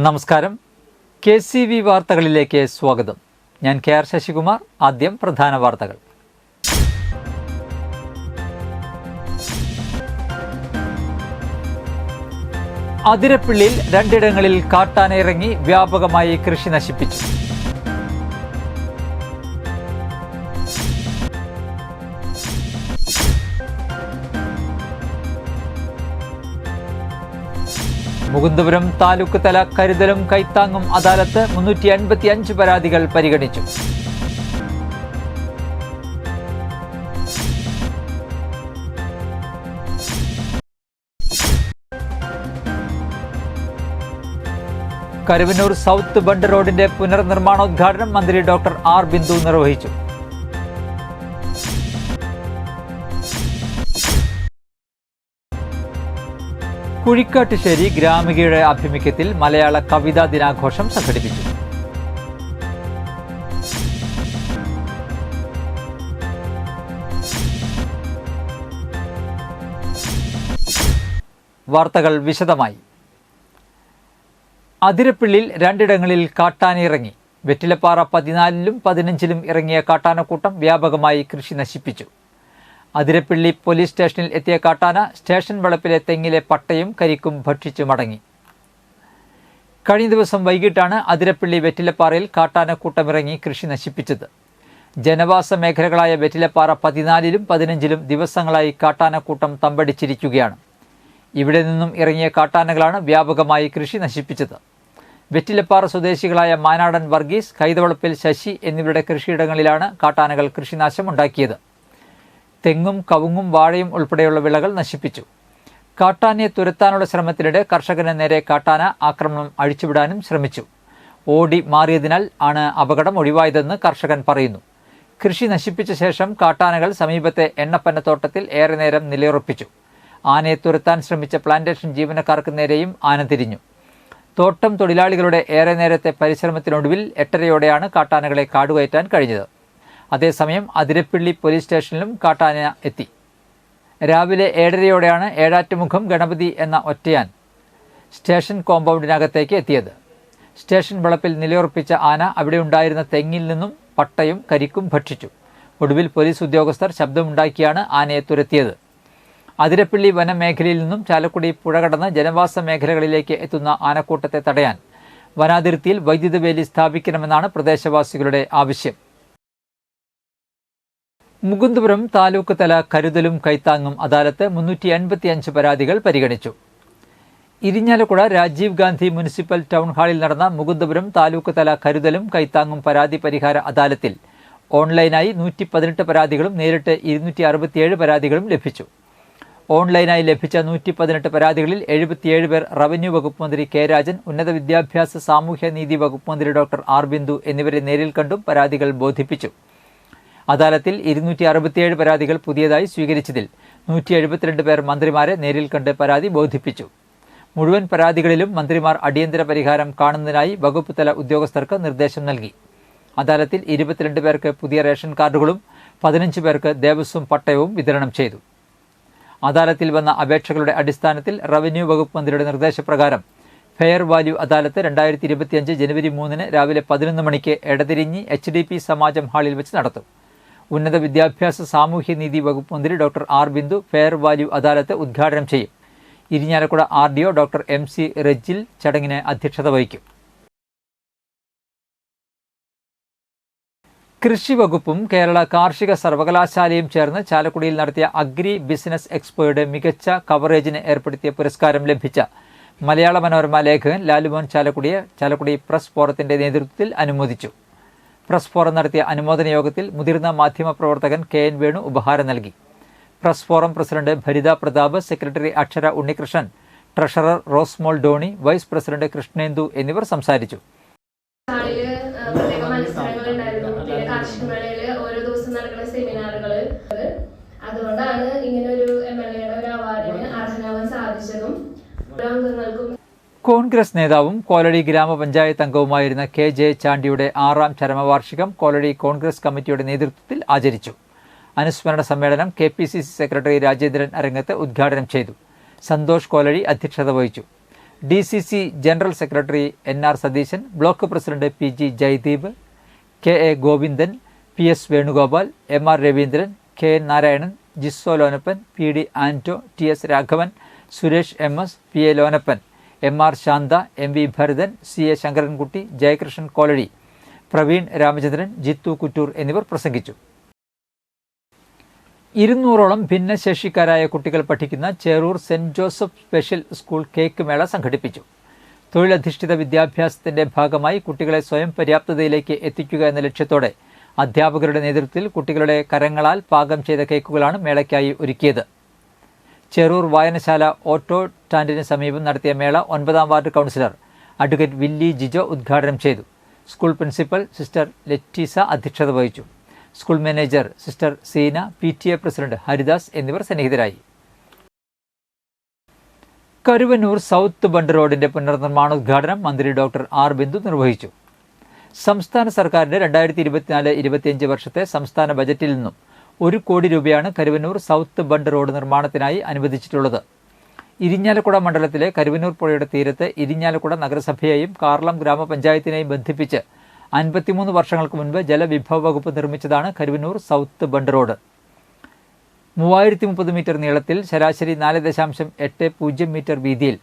നമസ്കാരം. KCV വാർത്തകളിലേക്ക് സ്വാഗതം. ഞാൻ KR ശശികുമാർ. ആദ്യം പ്രധാന വാർത്തകൾ. അതിരപ്പിള്ളിയിൽ രണ്ടിടങ്ങളിൽ കാട്ടാന ഇറങ്ങി വ്യാപകമായി കൃഷി നശിപ്പിച്ചു. മുകുന്ദപുരം താലൂക്ക് തല കരുതലും കൈത്താങ്ങും അദാലത്ത് 385 പരാതികൾ പരിഗണിച്ചു. കരുവന്നൂർ സൗത്ത് ബണ്ട് റോഡിന്റെ പുനർനിർമ്മാണോദ്ഘാടനം മന്ത്രി ഡോക്ടർ ആർ ബിന്ദു നിർവഹിച്ചു. കുഴിക്കാട്ടുശ്ശേരി ഗ്രാമികയുടെ ആഭിമുഖ്യത്തിൽ മലയാള കവിതാ ദിനാഘോഷം സംഘടിപ്പിച്ചു. വാർത്തകൾ വിശദമായി. അതിരപ്പിള്ളിയിൽ രണ്ടിടങ്ങളിൽ കാട്ടാന ഇറങ്ങി. വെറ്റിലപ്പാറ 14-ലും 15-ലും ഇറങ്ങിയ കാട്ടാനക്കൂട്ടം വ്യാപകമായി കൃഷി നശിപ്പിച്ചു. അതിരപ്പിള്ളി പോലീസ് സ്റ്റേഷനിൽ എത്തിയ കാട്ടാന സ്റ്റേഷൻ വളപ്പിലെ തെങ്ങിലെ പട്ടയും കരിക്കും ഭക്ഷിച്ചു മടങ്ങി. കഴിഞ്ഞ ദിവസം വൈകിട്ടാണ് അതിരപ്പിള്ളി വെറ്റിലപ്പാറയിൽ കാട്ടാനക്കൂട്ടമിറങ്ങി കൃഷി നശിപ്പിച്ചത്. ജനവാസ മേഖലകളായ വെറ്റിലപ്പാറ 14-ലും 15-ലും ദിവസങ്ങളായി കാട്ടാനക്കൂട്ടം തമ്പടിച്ചിരിക്കുകയാണ്. ഇവിടെ നിന്നും ഇറങ്ങിയ കാട്ടാനകളാണ് വ്യാപകമായി കൃഷി നശിപ്പിച്ചത്. വെറ്റിലപ്പാറ സ്വദേശികളായ മാനാടൻ വർഗീസ്, കൈതവളപ്പിൽ ശശി എന്നിവരുടെ കൃഷിയിടങ്ങളിലാണ് കാട്ടാനകൾ കൃഷിനാശം ഉണ്ടാക്കിയത്. തെങ്ങും കവുങ്ങും വാഴയും ഉൾപ്പെടെയുള്ള വിളകൾ നശിപ്പിച്ചു. കാട്ടാനയെ തുരത്താനുള്ള ശ്രമത്തിനിടെ കർഷകന് നേരെ കാട്ടാന ആക്രമണം അഴിച്ചുവിടാനും ശ്രമിച്ചു. ഓടി മാറിയതിനാൽ ആണ് അപകടം ഒഴിവായതെന്ന് കർഷകൻ പറയുന്നു. കൃഷി നശിപ്പിച്ച ശേഷം കാട്ടാനകൾ സമീപത്തെ എണ്ണപ്പനത്തോട്ടത്തിൽ ഏറെ നേരം നിലയുറപ്പിച്ചു. ആനയെ തുരത്താൻ ശ്രമിച്ച പ്ലാന്റേഷൻ ജീവനക്കാർക്ക് നേരെയും ആന തിരിഞ്ഞു. തോട്ടം തൊഴിലാളികളുടെ ഏറെ നേരത്തെ പരിശ്രമത്തിനൊടുവിൽ 8:30യോടെയാണ് കാട്ടാനകളെ കാടുകയറ്റാൻ കഴിഞ്ഞത്. അതേസമയം അതിരപ്പിള്ളി പോലീസ് സ്റ്റേഷനിലും കാട്ടാന എത്തി. രാവിലെ 7:30യോടെയാണ് ഏഴാറ്റുമുഖം ഗണപതി എന്ന ഒറ്റയാൻ സ്റ്റേഷൻ കോമ്പൗണ്ടിനകത്തേക്ക് എത്തിയത്. സ്റ്റേഷൻ വളപ്പിൽ നിലയുറപ്പിച്ച ആന അവിടെ ഉണ്ടായിരുന്ന തെങ്ങിൽ നിന്നും പട്ടയും കരിക്കും ഭക്ഷിച്ചു. ഒടുവിൽ പോലീസ് ഉദ്യോഗസ്ഥർ ശബ്ദമുണ്ടാക്കിയാണ് ആനയെ തുരത്തിയത്. അതിരപ്പിള്ളി വനമേഖലയിൽ നിന്നും ചാലക്കുടി പുഴ കടന്ന് ജനവാസ മേഖലകളിലേക്ക് എത്തുന്ന ആനക്കൂട്ടത്തെ തടയാൻ വനാതിർത്തിയിൽ വൈദ്യുത വേലി സ്ഥാപിക്കണമെന്നാണ് പ്രദേശവാസികളുടെ ആവശ്യം. മുകുന്ദപുരം താലൂക്ക് തല കരുതലും കൈത്താങ്ങും അദാലത്ത് 385 പരാതികൾ പരിഗണിച്ചു. ഇരിഞ്ഞാലക്കുട രാജീവ് ഗാന്ധി മുനിസിപ്പൽ ടൗൺ ഹാളിൽ നടന്ന മുകുന്ദപുരം താലൂക്ക് തല കരുതലും കൈത്താങ്ങും പരാതി പരിഹാര അദാലത്തിൽ ഓൺലൈനായി 118 പരാതികളും നേരിട്ട് 267 പരാതികളും ലഭിച്ചു. ഓൺലൈനായി ലഭിച്ച 118 പരാതികളിൽ 77 പേർ റവന്യൂ വകുപ്പ് മന്ത്രി കെ രാജൻ, ഉന്നത വിദ്യാഭ്യാസ സാമൂഹ്യനീതി വകുപ്പ് മന്ത്രി ഡോക്ടർ ആർ ബിന്ദു എന്നിവരെ നേരിൽ കണ്ടും പരാതികൾ ബോധിപ്പിച്ചു. അദാലത്തിൽ 267 പരാതികൾ പുതിയതായി സ്വീകരിച്ചതിൽ 172 പേർ മന്ത്രിമാരെ നേരിൽ കണ്ട് പരാതി ബോധിപ്പിച്ചു. മുഴുവൻ പരാതികളിലും മന്ത്രിമാർ അടിയന്തര പരിഹാരം കാണുന്നതിനായി വകുപ്പ് തല ഉദ്യോഗസ്ഥർക്ക് നിർദ്ദേശം നൽകി. അദാലത്തിൽ 22 പേർക്ക് പുതിയ റേഷൻ കാർഡുകളും 15 പേർക്ക് ദേവസ്വം പട്ടയവും വിതരണം ചെയ്തു. അദാലത്തിൽ വന്ന അപേക്ഷകളുടെ അടിസ്ഥാനത്തിൽ റവന്യൂ വകുപ്പ് മന്ത്രിയുടെ നിർദ്ദേശപ്രകാരം ഫെയർ വാല്യൂ അദാലത്ത് 2025 ജനുവരി 3 രാവിലെ 11 മണിക്ക് എടതിരിഞ്ഞി HDP സമാജം ഹാളിൽ വെച്ച് നടത്തും. ഉന്നത വിദ്യാഭ്യാസ സാമൂഹ്യനീതി വകുപ്പ് മന്ത്രി doctor R Bindu fair value അദാലത്ത് ഉദ്ഘാടനം ചെയ്യും. Irinjalakuda RDO doctor MC Rejil ചടങ്ങിന് അധ്യക്ഷത വഹിക്കും. കൃഷി വകുപ്പും കേരള കാർഷിക സർവകലാശാലയും ചേർന്ന് ചാലക്കുടിയിൽ നടത്തിയ അഗ്രി ബിസിനസ് എക്സ്പോയുടെ മികച്ച കവറേജിന് ഏർപ്പെടുത്തിയ പുരസ്കാരം ലഭിച്ച മലയാള മനോരമ ലേഖകൻ ലാലുമോൻ ചാലക്കുടിയെ ചാലക്കുടി പ്രസ് ഫോറത്തിന്റെ നേതൃത്വത്തിൽ അനുമോദിച്ചു. പ്രസ് ഫോറം നടത്തിയ അനുമോദന യോഗത്തിൽ മുതിർന്ന മാധ്യമപ്രവർത്തകൻ KN വേണു ഉപഹാരം നൽകി. Press forum president Bharitha Pratap, secretary Akshara Unnikrishnan, treasurer Rosmol Doni, vice president Krishnendu എന്നിവർ സംസാരിച്ചു. അതുകൊണ്ടാണ് ഇങ്ങനെ ഒരു MLA-യുടെ ഒരു അവാർഡിന് അർഹനാവാൻ സാധിച്ചതും കോൺഗ്രസ് നേതാവും കോലടി ഗ്രാമപഞ്ചായത്ത് അംഗവുമായിരുന്ന KJ ചാണ്ടിയുടെ 6ാം ചരമവാർഷികം കോലടി കോൺഗ്രസ് കമ്മിറ്റിയുടെ നേതൃത്വത്തിൽ ആചരിച്ചു. അനുസ്മരണ സമ്മേളനം KPCC സെക്രട്ടറി രാജേന്ദ്രൻ അരങ്ങത്ത് ഉദ്ഘാടനം ചെയ്തു. സന്തോഷ് കോലടി അധ്യക്ഷത വഹിച്ചു. DCC general secretary NR Satheesan, block president PG Jayadeep, KA Govindan, PS Venugopal, MR Raveendran, KN Narayanan, Jisso Lonappan, PD Anto, TS Raghavan, Suresh MS, PA Lonappan, MR Shantha, MV Bharathan, CA Sankarankutty, Jayakrishnan Koladi, Praveen Ramachandran, Jithu Kuttoor എന്നിവർ പ്രസംഗിച്ചു. 200ഓളം ഭിന്നശേഷിക്കാരായ കുട്ടികൾ പഠിക്കുന്ന Cherur saint Joseph special school cake മേള സംഘടിപ്പിച്ചു. തൊഴിലധിഷ്ഠിത വിദ്യാഭ്യാസത്തിന്റെ ഭാഗമായി കുട്ടികളെ സ്വയം പര്യാപ്തതയിലേക്ക് എത്തിക്കുക എന്ന ലക്ഷ്യത്തോടെ അധ്യാപകരുടെ നേതൃത്വത്തിൽ കുട്ടികളുടെ കരങ്ങളാൽ പാകം ചെയ്ത കേക്കുകളാണ് മേളയ്ക്കായി ഒരുക്കിയത്. ചേറൂർ വായനശാല ഓട്ടോ സ്റ്റാൻഡിന് സമീപം നടത്തിയ മേള 9ാം ward councillor advocate Willy Jijo ഉദ്ഘാടനം ചെയ്തു. സ്കൂൾ പ്രിൻസിപ്പൽ സിസ്റ്റർ ലെറ്റീസ അധ്യക്ഷത വഹിച്ചു. School manager sister Seena, PTA president Haridas എന്നിവർ സന്നിഹിതരായി. കരുവന്നൂർ സൗത്ത് ബണ്ട് റോഡിന്റെ പുനർനിർമ്മാണോദ്ഘാടനം മന്ത്രി ഡോക്ടർ R ബിന്ദു നിർവഹിച്ചു. സംസ്ഥാന സർക്കാരിന്റെ 2024-25 വർഷത്തെ സംസ്ഥാന ബജറ്റിൽ നിന്നും 1 കോടി രൂപയാണ് കരുവന്നൂർ സൗത്ത് ബണ്ട് റോഡ് നിർമ്മാണത്തിനായി അനുവദിച്ചിട്ടുള്ളത്. ഇരിഞ്ഞാലക്കുട മണ്ഡലത്തിലെ കരുവന്നൂർ പുഴയുടെ തീരത്ത് ഇരിഞ്ഞാലക്കുട നഗരസഭയെയും കാർളം ഗ്രാമപഞ്ചായത്തിനെയും ബന്ധിപ്പിച്ച് 53 വർഷങ്ങൾക്ക് മുൻപ് ജലവിഭവ വകുപ്പ് നിർമ്മിച്ചതാണ് Karuvannur south bund road. 3030 metre നീളത്തിൽ ശരാശരി 4.80 മീറ്റർ വീതിയിൽ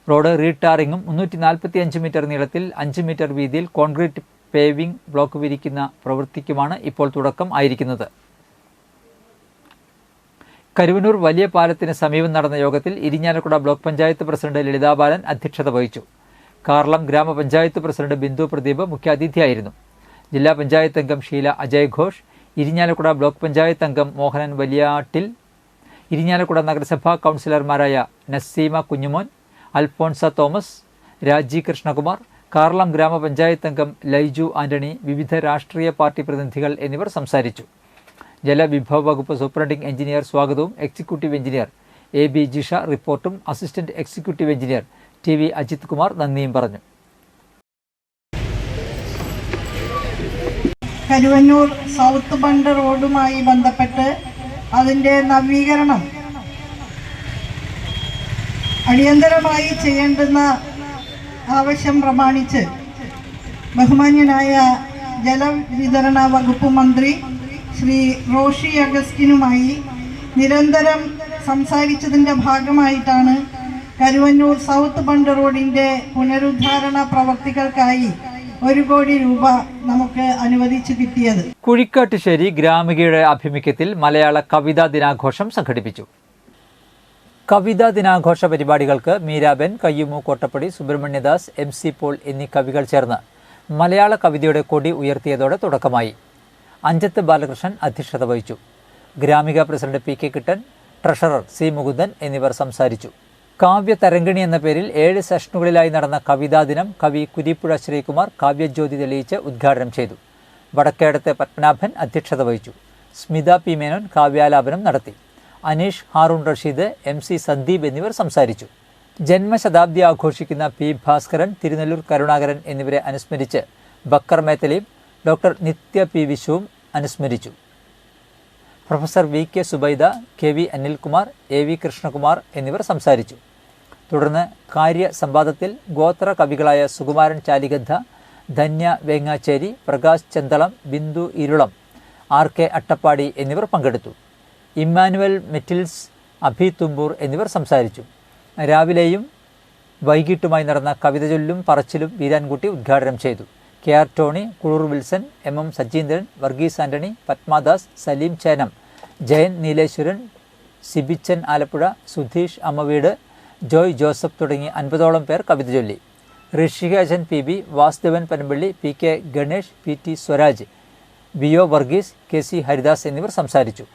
റോഡ് റീടാറിങ്ങും 345 മീറ്റർ നീളത്തിൽ 5 മീറ്റർ വീതിയിൽ കോൺക്രീറ്റ് പേവിംഗ് ബ്ലോക്ക് വിരിക്കുന്ന പ്രവൃത്തിക്കുമാണ് ഇപ്പോൾ തുടക്കം ആയിരിക്കുന്നത്. കരുവന്നൂർ വലിയ പാലത്തിന് സമീപം നടന്ന യോഗത്തിൽ ഇരിഞ്ഞാലക്കുട ബ്ലോക്ക് പഞ്ചായത്ത് പ്രസിഡന്റ് ലളിതാബാലൻ അധ്യക്ഷത വഹിച്ചു. കാർളം ഗ്രാമപഞ്ചായത്ത് പ്രസിഡന്റ് ബിന്ദു പ്രദീപ് മുഖ്യാതിഥിയായിരുന്നു. ജില്ലാ പഞ്ചായത്ത് അംഗം ഷീല അജയ് ഘോഷ്, ഇരിഞ്ഞാലക്കുട ബ്ലോക്ക് പഞ്ചായത്ത് അംഗം മോഹനൻ വലിയാട്ടിൽ, ഇരിഞ്ഞാലക്കുട നഗരസഭാ കൗൺസിലർമാരായ നസീമ കുഞ്ഞുമോൻ, അൽഫോൺസ തോമസ്, രാജി കൃഷ്ണകുമാർ, കാർളം ഗ്രാമപഞ്ചായത്ത് അംഗം ലൈജു ആന്റണി, വിവിധ രാഷ്ട്രീയ പാർട്ടി പ്രതിനിധികൾ എന്നിവർ സംസാരിച്ചു. ജലവിഭവ വകുപ്പ് സൂപ്രണ്ടിംഗ് എഞ്ചിനീയർ സ്വാഗതവും എക്സിക്യൂട്ടീവ് എഞ്ചിനീയർ AB ജിഷ റിപ്പോർട്ടും, assistant executive engineer TV Ajith Kumar നന്ദിയും പറഞ്ഞു. കരുവന്നൂർ സൗത്ത് ബണ്ട് റോഡുമായി ബന്ധപ്പെട്ട് അതിൻ്റെ നവീകരണം അടിയന്തരമായി ചെയ്യേണ്ടുന്ന ആവശ്യം പ്രമാണിച്ച് ബഹുമാന്യനായ ജലവിതരണ വകുപ്പ് മന്ത്രി ശ്രീ റോഷി അഗസ്റ്റിനുമായി നിരന്തരം സംസാരിച്ചതിൻ്റെ ഭാഗമായിട്ടാണ് കരുവന്നൂർ സൗത്ത് ബണ്ട് റോഡിൻ്റെ പുനരുദ്ധാരണ പ്രവർത്തികൾക്കായി 1 കോടി രൂപ നമുക്ക് അനുവദിച്ചു കിട്ടിയത്. കുഴിക്കാട്ടുശ്ശേരി ഗ്രാമികയുടെ ആഭിമുഖ്യത്തിൽ മലയാള കവിതാ ദിനാഘോഷം സംഘടിപ്പിച്ചു. കവിതാ ദിനാഘോഷ പരിപാടികൾക്ക് മീരാബെൻ, കയ്യുമു കോട്ടപ്പടി, സുബ്രഹ്മണ്യദാസ്, MC പോൾ എന്നീ കവികൾ ചേർന്ന് മലയാള കവിതയുടെ കൊടി ഉയർത്തിയതോടെ തുടക്കമായി. അഞ്ചത്ത് ബാലകൃഷ്ണൻ അധ്യക്ഷത വഹിച്ചു. ഗ്രാമിക പ്രസിഡന്റ് PK കിട്ടൻ, ട്രഷറർ C മുകുന്ദൻ എന്നിവർ സംസാരിച്ചു. കാവ്യ തരംഗിണി എന്ന പേരിൽ 7 സെഷനുകളിലായി നടന്ന കവിതാ ദിനം കവി കുരിപ്പുഴ ശ്രീകുമാർ കാവ്യജ്യോതി തെളിയിച്ച് ഉദ്ഘാടനം ചെയ്തു. വടക്കേടത്തെ പത്മനാഭൻ അധ്യക്ഷത വഹിച്ചു. സ്മിത P മേനോൻ കാവ്യാലാപനം നടത്തി. അനീഷ്, ഹാറൂൺ റഷീദ്, MC സന്ദീപ് എന്നിവർ സംസാരിച്ചു. ജന്മശതാബ്ദി ആഘോഷിക്കുന്ന P ഭാസ്കരൻ, തിരുനെല്ലൂർ കരുണാകരൻ എന്നിവരെ അനുസ്മരിച്ച് ബക്കർ മേത്തലയും ഡോക്ടർ നിത്യ P വിശ്വവും അനുസ്മരിച്ചു. Professor VK Zubaida, KV Anilkumar, AV Krishnakumar എന്നിവർ സംസാരിച്ചു. തുടർന്ന് കാര്യ സംവാദത്തിൽ ഗോത്ര കവികളായ സുകുമാരൻ ചാലിഗദ്ധ, ധന്യ വേങ്ങാച്ചേരി, പ്രകാശ് ചെന്തളം, ബിന്ദു ഇരുളം, RK അട്ടപ്പാടി എന്നിവർ പങ്കെടുത്തു. ഇമ്മാനുവൽ മെറ്റിൽസ്, അഭി തുമ്പൂർ എന്നിവർ സംസാരിച്ചു. രാവിലെയും വൈകിട്ടുമായി നടന്ന കവിത ചൊല്ലും പറച്ചിലും വീരാൻകുട്ടി ഉദ്ഘാടനം ചെയ്തു. KR Tony, Kulur Wilson, MM Sajeendran, Varghese Antony, Padmadas, Saleem Chenam, Jayan Neeleswaran, Sibichan Alappuzha, Sudheesh Ammaveedu, Joy Joseph തുടങ്ങി 50ഓളം പേർ കവിത ചൊല്ലി. Rishikesan PB, Vasudevan Panampilly, PK Ganesh, PT Swaraj, BO Varghese, KC Haridas എന്നിവർ സംസാരിച്ചു.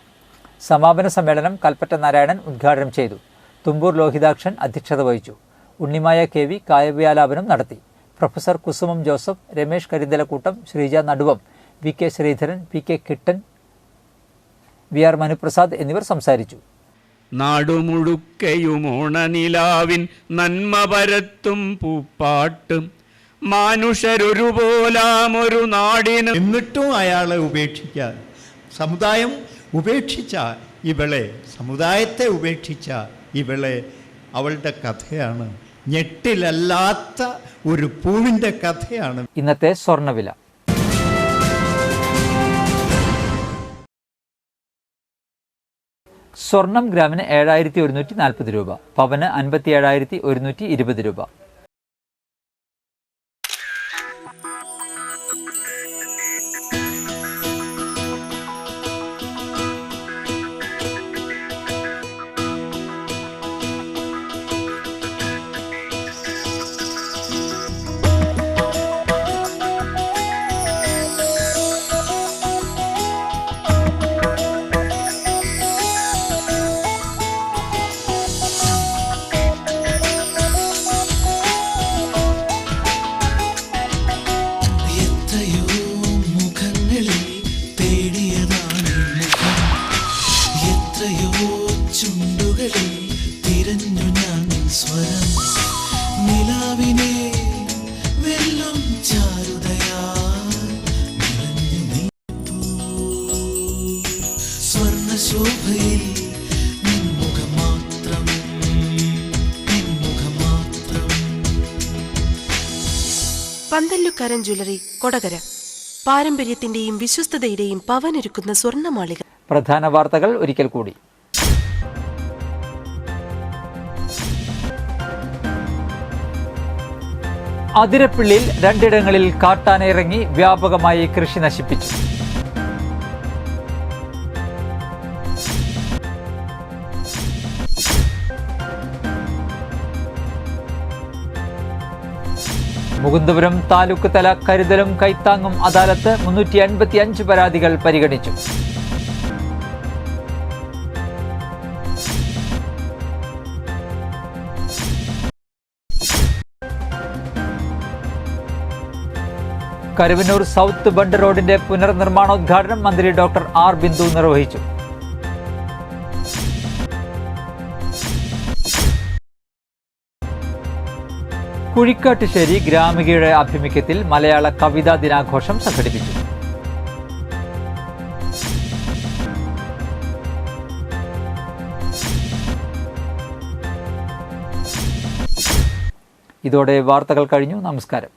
സമാപന സമ്മേളനം കൽപ്പറ്റ നാരായണൻ ഉദ്ഘാടനം ചെയ്തു. തുമ്പൂർ ലോഹിതാക്ഷൻ അധ്യക്ഷത വഹിച്ചു. ഉണ്ണിമായ KV കാവ്യാലാപനം നടത്തി. പ്രൊഫസർ കുസുമം Joseph, Ramesh കരിന്തലക്കൂട്ടം, Sreeja Naduvam, VK Sreedharan, PK കിട്ടൻ, VR മനുപ്രസാദ് എന്നിവർ സംസാരിച്ചു. നാടുമുഴുക്കയുമോണനിലാവിൻ നന്മ പരത്തും പൂപ്പാട്ടും മാനുഷരൊരുപോലാമൊരു നാടിന്. എന്നിട്ടും അയാളെ ഉപേക്ഷിക്കാൻ സമുദായം ഉപേക്ഷിച്ച ഇവളെ, സമുദായത്തെ ഉപേക്ഷിച്ച ഇവളെ, അവളുടെ കഥയാണ് ഞെട്ടിലല്ലാത്ത ഒരു പൂവിൻ്റെ കഥയാണ്. ഇന്നത്തെ സ്വർണ്ണവില. സ്വർണം ഗ്രാമിന് 7140 രൂപ, പവന് 57,120 രൂപ. ചുണ്ടുകളിൽ തിരഞ്ഞു ഞാൻ സ്വരം നിലാവിനെ വെള്ളം ചാരുതയായി സ്വർണശോഭയിൽ നിൻമുഖം മാത്രം. പന്തല്ലുക്കാരൻ ജ്വല്ലറി, കൊടകര. പാരമ്പര്യത്തിന്റെയും വിശ്വസ്തതയുടെയും പവനൊരുക്കുന്ന സ്വർണ്ണമാളിക. പ്രധാന വാർത്തകൾ ഒരിക്കൽ കൂടി. അതിരപ്പിള്ളിയിൽ 2 ഇടങ്ങളിൽ കാട്ടാന ഇറങ്ങി വ്യാപകമായി കൃഷി നശിപ്പിച്ചു. മുകുന്ദപുരം താലൂക്ക് തല കരുതലും കൈത്താങ്ങും അദാലത്ത് 385 പരാതികൾ പരിഗണിച്ചു. കരുവന്നൂർ സൗത്ത് ബണ്ട് റോഡിന്റെ പുനർനിർമ്മാണോദ്ഘാടനം മന്ത്രി ഡോക്ടർ ആർ ബിന്ദു നിർവഹിച്ചു. കുഴിക്കാട്ടുശ്ശേരി ഗ്രാമികയുടെ ആഭിമുഖ്യത്തിൽ മലയാള കവിതാ ദിനാഘോഷം സംഘടിപ്പിച്ചു. ഇതോടെ വാർത്തകൾ കഴിഞ്ഞു. നമസ്കാരം.